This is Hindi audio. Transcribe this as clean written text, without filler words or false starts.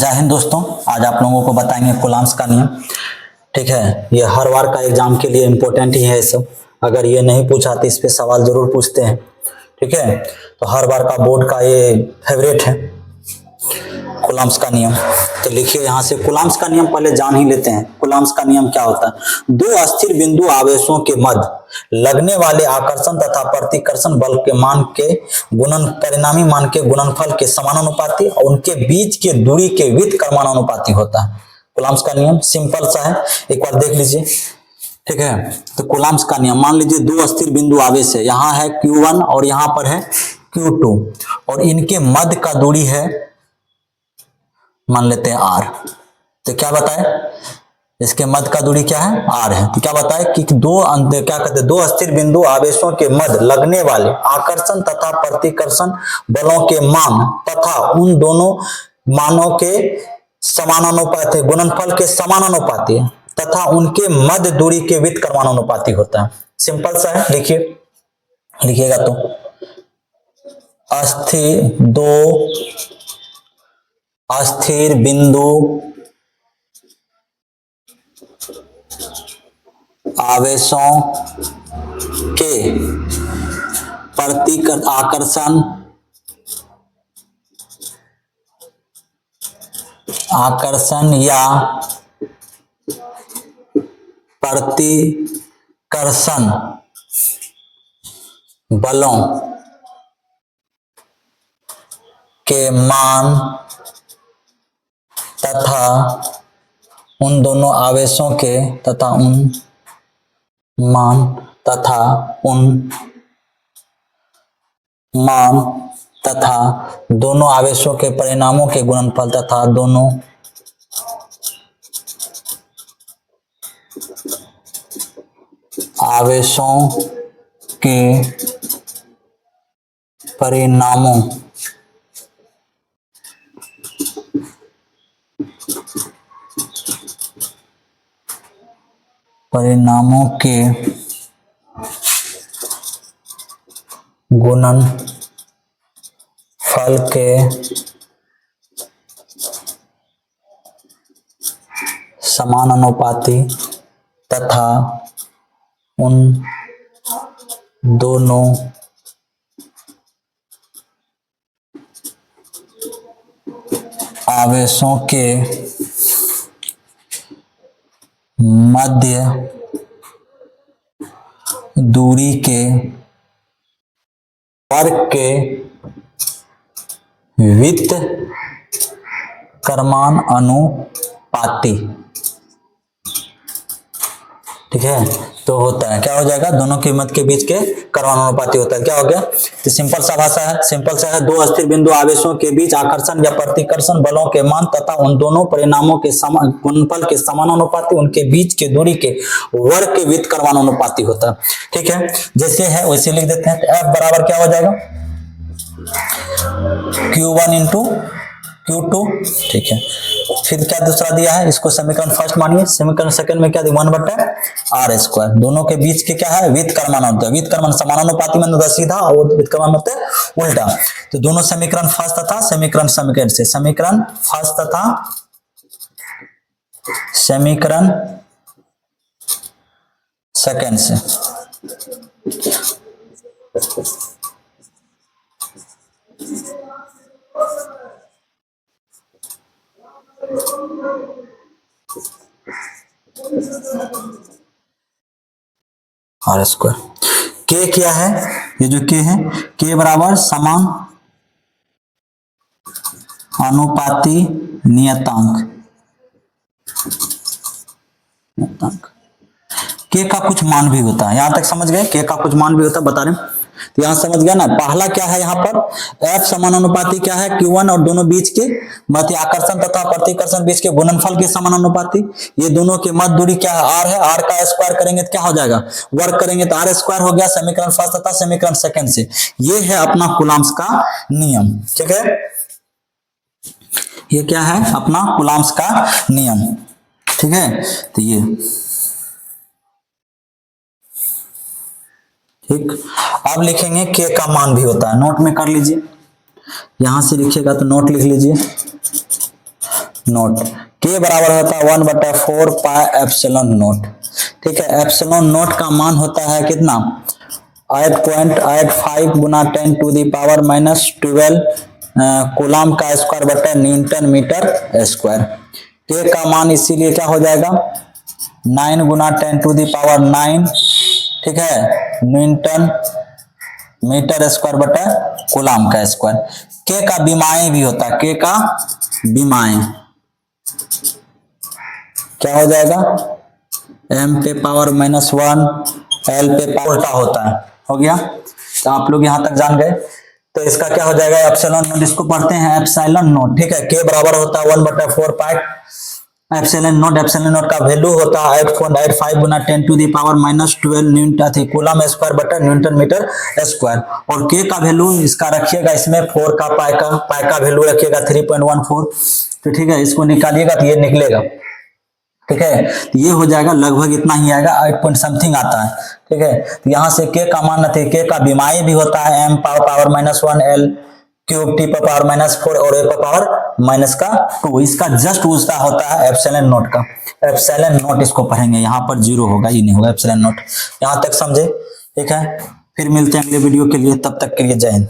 जय हिंद दोस्तों, आज आप लोगों को बताएंगे कूलम्ब्स का नियम। ठीक है, ये हर बार का एग्जाम के लिए इम्पोर्टेंट ही है सब। अगर ये नहीं पूछा तो इस पे सवाल जरूर पूछते हैं। ठीक है, तो हर बार का बोर्ड का ये फेवरेट है कूलम्ब्स का नियम। तो लिखिए यहाँ से, कूलम्ब्स का नियम पहले जान ही लेते हैं। कूलम्ब्स का नियम क्या होता है? दो अस्थिर बिंदु आवेशों के मध्य लगने वाले आकर्षण तथा प्रतिकर्षण बल के मान के परिणामी मान के गुणनफल के समानुपाती और उनके बीच के दूरी के व्युत्क्रमानुपाती होता है। कूलम्ब्स का नियम सिंपल सा है, एक बार देख लीजिए। ठीक है, तो कूलम्ब्स का नियम, मान लीजिए दो अस्थिर बिंदु आवेश है, यहाँ है Q1 और यहाँ पर है Q2 और इनके मध्य का दूरी है, मान लेते हैं R। तो क्या बताए, इसके मध्य का दूरी क्या है? R है। तो क्या बताए कि दो अस्थिर बिंदु आवेशों के मध्य लगने वाले आकर्षण तथा प्रतिकर्षण बलों के मान तथा उन दोनों मानों के समानुपाती, गुणनफल के समानुपाती तथा उनके मध्य दूरी के व्युत्क्रमानुपाती होता है। सिंपल सा है, लिखिएगा तो दो अस्थिर बिंदु आवेशों के आकर्षण या प्रतिकर्षण बलों के मान तथा उन दोनों आवेशों के दोनों आवेशों के परिणामों के गुणनफल तथा दोनों आवेशों के परिणामों के गुणनफल के समानुपाती तथा उन दोनों आवेशों के मध्य दूरी के वर्ग के व्युत्क्रमानुपाती। ठीक है, तो होता है क्या हो जाएगा, दोनों के मध्य के बीच के कर्मानुपाती होता है। क्या हो गया? तो सिंपल सा भाषा है, दो अस्थिर बिंदु आवेशों के बीच आकर्षण या प्रतिकर्षण बलों के मान तथा उन दोनों परिणामों के गुणनफल के समानुपाती उनके बीच के दूरी के वर्ग के व्युत्क्रमानुपाती होता है। ठीक है, जैसे है वैसे लिख देते हैं। F बराबर क्या हो जाएगा? Q1 into Q2। ठीक है, फिर क्या दूसरा दिया है, इसको समीकरण फर्स्ट मानिए। समीकरण सेकंड में क्या दिया? 1/r²। दोनों के बीच के क्या है? व्युत्क्रमानुपाती। व्युत्क्रमण समानुपाती में तो सीधा और व्युत्क्रमण मतलब उल्टा। तो दोनों समीकरण फर्स्ट तथा समीकरण फर्स्ट तथा समीकरण सेकंड से R²। K क्या है? ये जो K है, K बराबर समान अनुपाती नियतांक। K का कुछ मान भी होता है, यहां तक समझ गए? K का कुछ मान भी होता है, बता रहे हैं। तो यहां समझ गया ना, पहला क्या है यहाँ पर? F समानुपाती क्या है? Q1 और दोनों बीच के मध्य आकर्षण तथा प्रतिकर्षण बीच के गुणनफल के समानुपाती। ये दोनों के मध्य दूरी क्या है? R है। R का स्क्वायर करेंगे तो क्या हो जाएगा? वर्ग करेंगे तो R² हो गया, समीकरण फर्स्ट तथा समीकरण सेकंड से। ये है अपना कूलम्ब्स का नियम। ठीक है, ये क्या है? अपना कूलम्ब्स का नियम। ठीक है, तो ये ठीक। अब लिखेंगे के का मान भी होता है, नोट में कर लीजिए, यहां से लिखिएगा तो नोट लिख लीजिए। नोट। के बराबर होता है 1/4 पाई एप्सिलॉन नोट। ठीक है, एप्सिलॉन नोट का मान होता है कितना 8.85 गुना 10 टू दी पावर -12 कूलाम का स्क्वायर बटा न्यूटन मीटर स्क्वायर। के का मान इसीलिए क्या हो जाएगा 9 गुना 10 टू दी पावर 9, ठीक है, न्यूटन मीटर स्क्वायर बटा कूलाम का स्क्वायर। के का विमाएं भी होता है, के का विमाएं क्या हो जाएगा m पे पावर -1 l पे पावर का होता है। हो गया, तो आप लोग यहां तक जान गए। तो इसका क्या हो जाएगा एप्सिलॉन नोट, इसको पढ़ते हैं एप्सिलॉन नोट। ठीक है, के बराबर होता है 1/4 pi epsilon naught. Epsilon naught का वैल्यू होता है 8.85 गुना 10 to the power -12 newton coulomb square बटा न्यूटन मीटर स्क्वायर। और के का वैल्यू इसका रखिएगा, इसमें 4 का पाई का वैल्यू रखिएगा 3.14। तो ठीक है, इसको निकालिएगा तो ये निकलेगा। ठीक है, तो ये हो जाएगा लगभग इतना ही आएगा, 8 पॉइंट समथिंग आता है। ठीक है, तो यहाँ से के का मान थे, के का विमाएं भी होता है m power -1 l cube t पर पावर -4 और a पर पावर -2। इसका जस्ट उसका होता है एप्सिलॉन नोट का। एप्सिलॉन नोट इसको पढ़ेंगे, यहाँ पर 0 होगा, ये नहीं होगा एप्सिलॉन नोट। यहाँ तक समझे? ठीक है, फिर मिलते हैं अगले वीडियो के लिए, तब तक के लिए जय हिंद।